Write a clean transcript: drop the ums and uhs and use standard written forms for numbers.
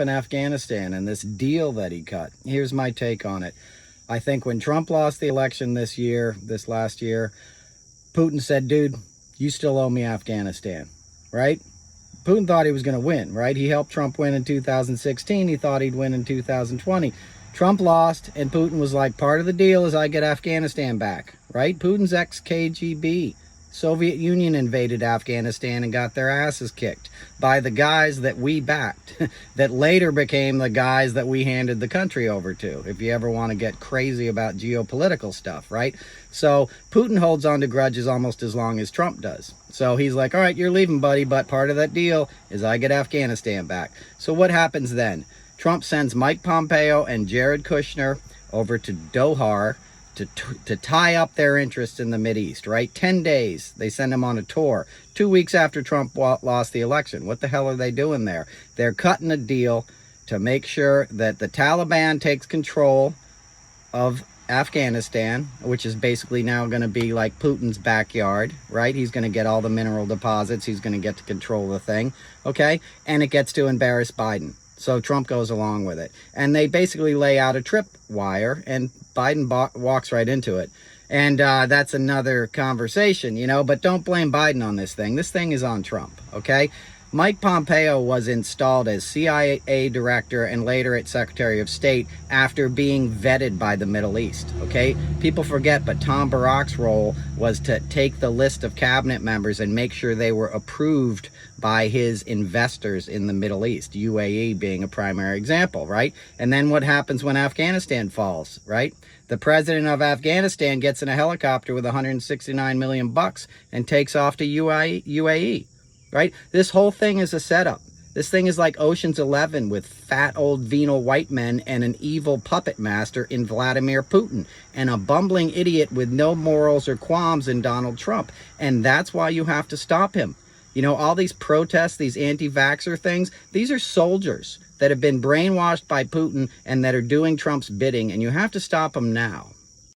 in Afghanistan and this deal that he cut. Here's my take on it. I think when Trump lost the election this last year, Putin said, dude, you still owe me Afghanistan, right? Putin thought he was going to win, right? He helped Trump win in 2016. He thought he'd win in 2020. Trump lost, and Putin was like, part of the deal is I get Afghanistan back, right? Putin's ex-KGB. Soviet Union invaded Afghanistan and got their asses kicked by the guys that we backed, that later became the guys that we handed the country over to, if you ever want to get crazy about geopolitical stuff, right? So Putin holds on to grudges almost as long as Trump does. So he's like, all right, you're leaving, buddy, but part of that deal is I get Afghanistan back. So what happens then? Trump sends Mike Pompeo and Jared Kushner over to Doha to tie up their interests in the Mideast, right? 10 days, they send them on a tour. 2 weeks after Trump lost the election. What the hell are they doing there? They're cutting a deal to make sure that the Taliban takes control of Afghanistan, which is basically now going to be like Putin's backyard, right? He's going to get all the mineral deposits. He's going to get to control the thing, okay? And it gets to embarrass Biden. So Trump goes along with it. And they basically lay out a tripwire, and Biden walks right into it. And that's another conversation, you know, but don't blame Biden on this thing. This thing is on Trump, okay? Mike Pompeo was installed as CIA director and later as Secretary of State after being vetted by the Middle East, okay? People forget, but Tom Barack's role was to take the list of cabinet members and make sure they were approved by his investors in the Middle East, UAE being a primary example, right? And then what happens when Afghanistan falls, right? The president of Afghanistan gets in a helicopter with 169 million bucks and takes off to UAE. Right? This whole thing is a setup. This thing is like Ocean's 11 with fat old venal white men and an evil puppet master in Vladimir Putin and a bumbling idiot with no morals or qualms in Donald Trump. And that's why you have to stop him. You know, all these protests, these anti-vaxxer things, these are soldiers that have been brainwashed by Putin and that are doing Trump's bidding, and you have to stop them now.